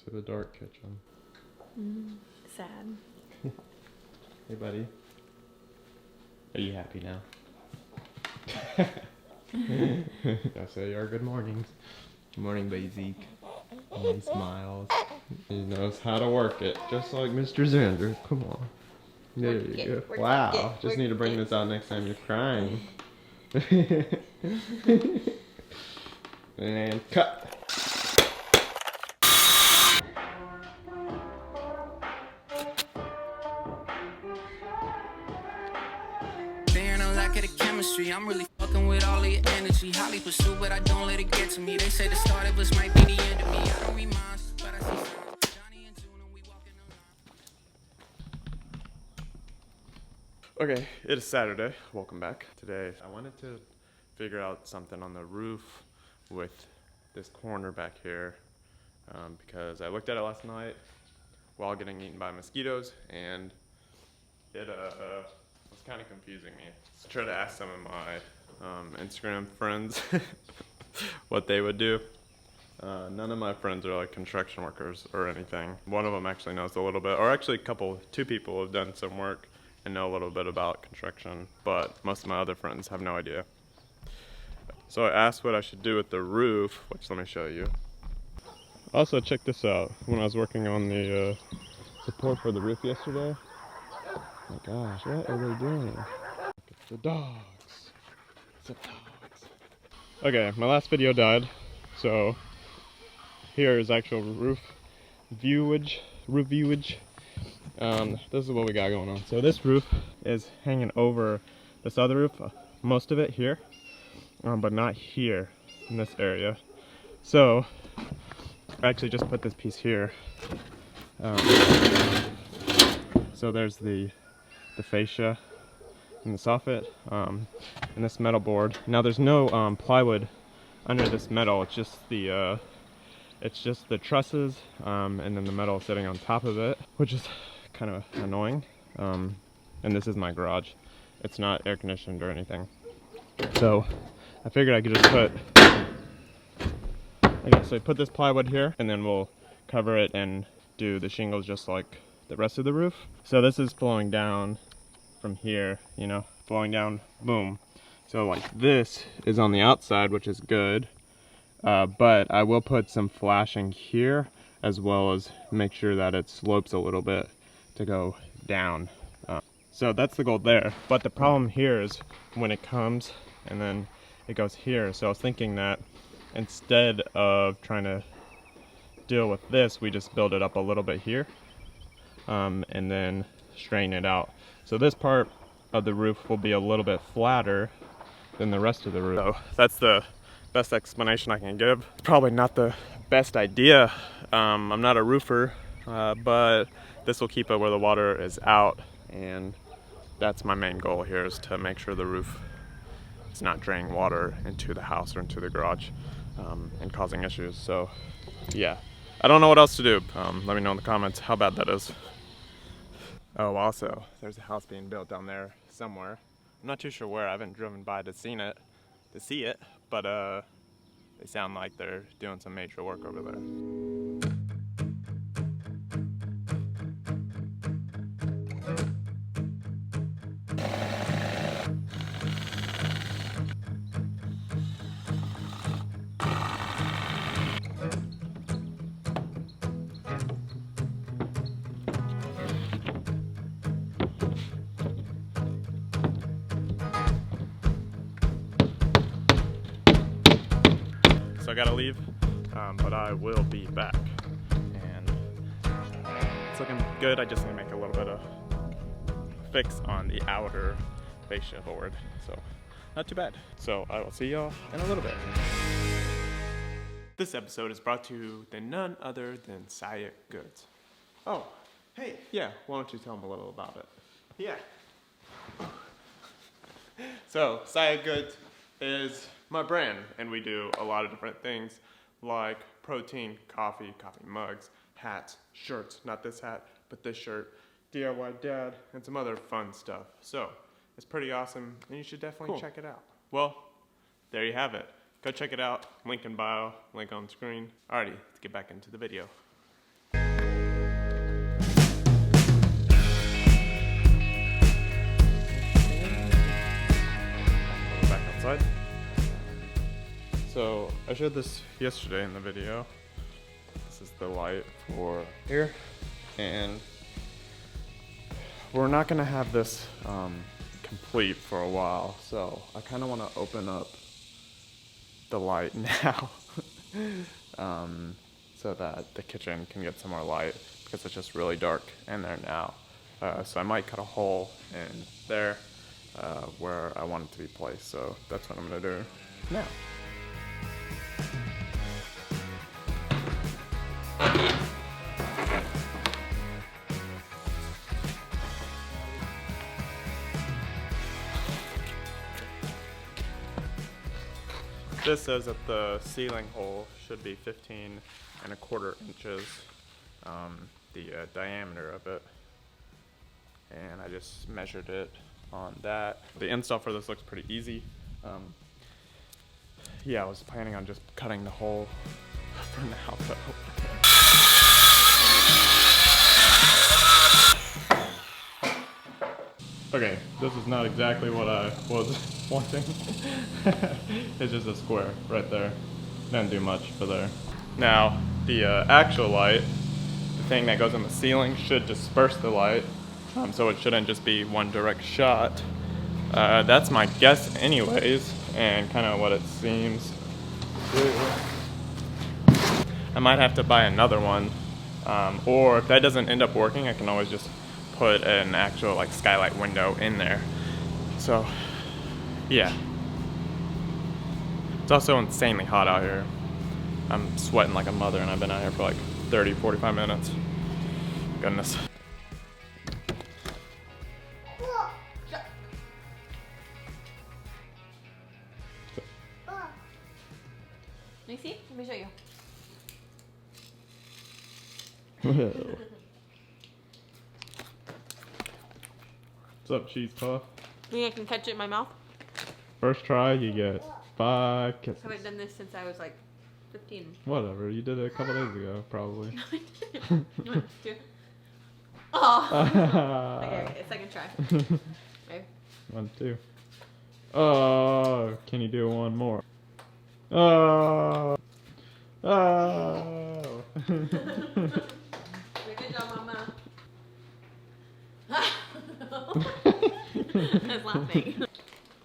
to a dark kitchen. Sad. Hey, buddy. Are you happy now? I say our good mornings. Good morning, Basic. And he smiles. He knows how to work it, just like Mr. Xander. Come on. There you go. Wow. Just need to bring this out next time you're crying. And cut. I'm really fucking with all of your energy. Highly pursued, but I don't let it get to me. They say the start of us might be the end of me. I don't read minds, but I see signs. Johnny and June, and we walking around. Okay, it is Saturday. Welcome back. Today, I wanted to figure out something on the roof with this corner back here because I looked at it last night while getting eaten by mosquitoes, and it was kind of confusing me. So I tried to ask some of my Instagram friends what they would do. None of my friends are like construction workers or anything. One of them actually knows a little bit, or actually two people have done some work and know a little bit about construction, but most of my other friends have no idea. So I asked what I should do with the roof, which let me show you. Also, check this out. When I was working on the support for the roof yesterday, oh my gosh, what are they doing? Look at the dogs. It's the dogs. Okay, my last video died, so here is actual roof viewage. This is what we got going on. So this roof is hanging over this other roof, most of it here, but not here in this area. So I actually just put this piece here. So there's the fascia and the soffit and this metal board. Now there's no plywood under this metal. It's just the trusses and then the metal sitting on top of it, which is kind of annoying. And this is my garage. It's not air conditioned or anything. So I figured I could just put this plywood here, and then we'll cover it and do the shingles just like the rest of the roof. So this is flowing down from here, flowing down, boom. So like this is on the outside, which is good. But I will put some flashing here, as well as make sure that it slopes a little bit to go down. So that's the goal there. But the problem here is when it comes and then it goes here. So I was thinking that instead of trying to deal with this, we just build it up a little bit here and then straighten it out. So this part of the roof will be a little bit flatter than the rest of the roof. So that's the best explanation I can give. Probably not the best idea. I'm not a roofer, but this will keep it where the water is out, and that's my main goal here, is to make sure the roof is not draining water into the house or into the garage and causing issues. So yeah, I don't know what else to do. Let me know in the comments how bad that is. Oh, also, there's a house being built down there somewhere. I'm not too sure where. I haven't driven by to see it, but they sound like they're doing some major work over there. So I gotta leave, but I will be back. And it's looking good. I just need to make a little bit of fix on the outer fascia board. So not too bad. So I will see y'all in a little bit. This episode is brought to you by none other than Saya Goods. Oh, hey. Yeah, why don't you tell them a little about it? Yeah. So Saya Goods is my brand, and we do a lot of different things like protein, coffee mugs, hats, shirts, not this hat, but this shirt, DIY dad, and some other fun stuff. So it's pretty awesome, and you should definitely check it out. Well, there you have it. Go check it out. Link in bio, link on screen. Alrighty, let's get back into the video. outside. So I showed this yesterday in the video. This is the light for here, and we're not gonna have this complete for a while, so I kind of want to open up the light now so that the kitchen can get some more light, because it's just really dark in there now. So I might cut a hole in there where I want it to be placed, so that's what I'm gonna do now. This says that the ceiling hole should be 15¼ inches, the diameter of it, and I just measured it on that. The install for this looks pretty easy. Yeah, I was planning on just cutting the hole for now though. Okay, this is not exactly what I was wanting. It's just a square right there. Didn't do much for there. Now, the actual light, the thing that goes in the ceiling, should disperse the light, so it shouldn't just be one direct shot. That's my guess anyways, and kind of what it seems. I might have to buy another one, or if that doesn't end up working, I can always just put an actual like skylight window in there. So yeah, it's also insanely hot out here. I'm sweating like a mother, and I've been out here for like 30-45 minutes. Goodness. Macy, let me show you. What's up, cheese puff? Think I can catch it in my mouth? First try, you get 5 kisses. I haven't done this since I was like 15. Whatever, you did it a couple days ago, probably. You want to? Oh. Okay, second try. Okay. 1, 2. Oh, can you do one more? Oh. Oh. Good job, Mama. I was laughing.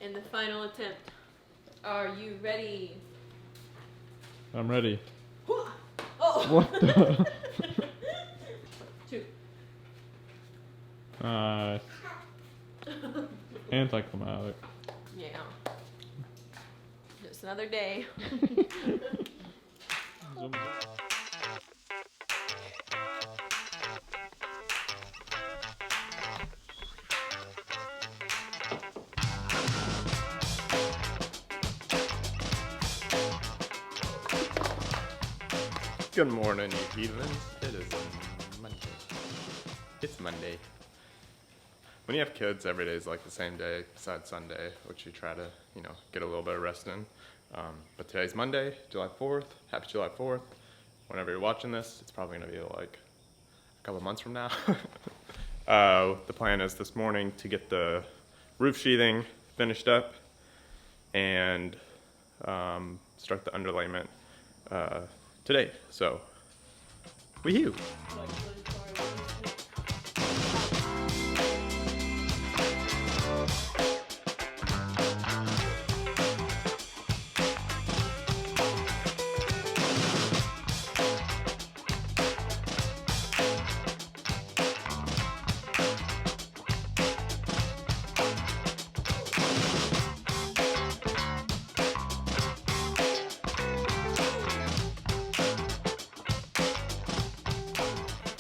In the final attempt, are you ready? I'm ready. Oh! What the? 2. Anticlimactic. Yeah. Just another day. Good morning, you heathens. It is Monday. It's Monday. When you have kids, every day is like the same day besides Sunday, which you try to, get a little bit of rest in. But today's Monday, July 4th. Happy July 4th. Whenever you're watching this, it's probably going to be like a couple months from now. The plan is this morning to get the roof sheathing finished up and start the underlayment today. So, wee-hoo!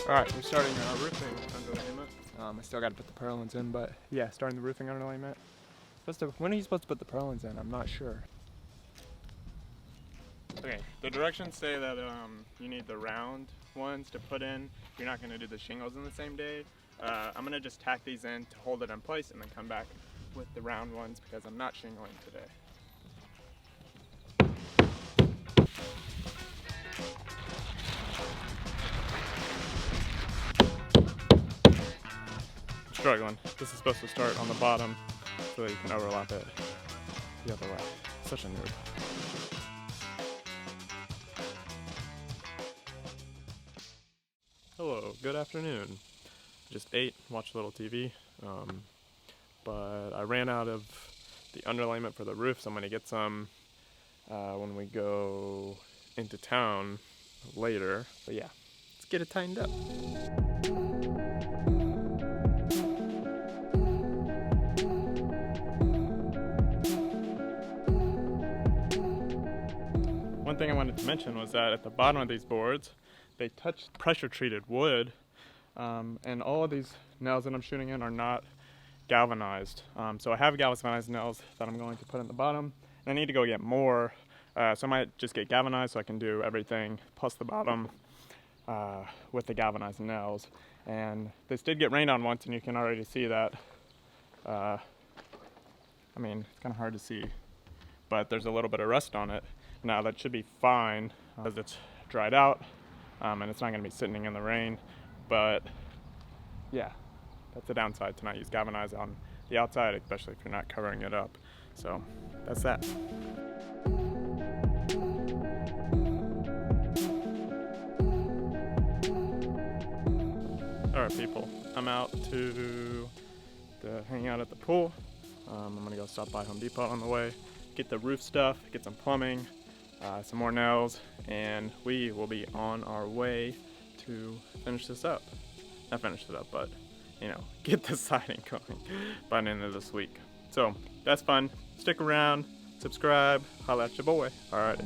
Alright, we're starting our roofing underlayment. I still got to put the purlins in, but yeah, starting the roofing underlayment. When are you supposed to put the purlins in? I'm not sure. Okay, the directions say that you need the round ones to put in. You're not going to do the shingles in the same day. I'm going to just tack these in to hold it in place and then come back with the round ones because I'm not shingling today. Struggling. This is supposed to start on the bottom so that you can overlap it the other way. such a nerd. Hello, good afternoon. Just ate, watched a little TV, but I ran out of the underlayment for the roof, so I'm going to get some when we go into town later. But yeah, let's get it tightened up. One thing I wanted to mention was that at the bottom of these boards, they touch pressure treated wood, and all of these nails that I'm shooting in are not galvanized. So I have galvanized nails that I'm going to put in the bottom, and I need to go get more, so I might just get galvanized so I can do everything plus the bottom with the galvanized nails. And this did get rained on once, and you can already see that. I mean, it's kind of hard to see, but there's a little bit of rust on it. Now that should be fine because it's dried out, and it's not going to be sitting in the rain. But yeah, that's the downside to not use galvanized on the outside, especially if you're not covering it up. So that's that. Alright people, I'm out to hang out at the pool. I'm going to go stop by Home Depot on the way, get the roof stuff, get some plumbing, some more nails, and we will be on our way to finish this up. Not finish it up, but you know, get the siding going by the end of this week. So that's fun. Stick around, subscribe, holla at your boy. Alright.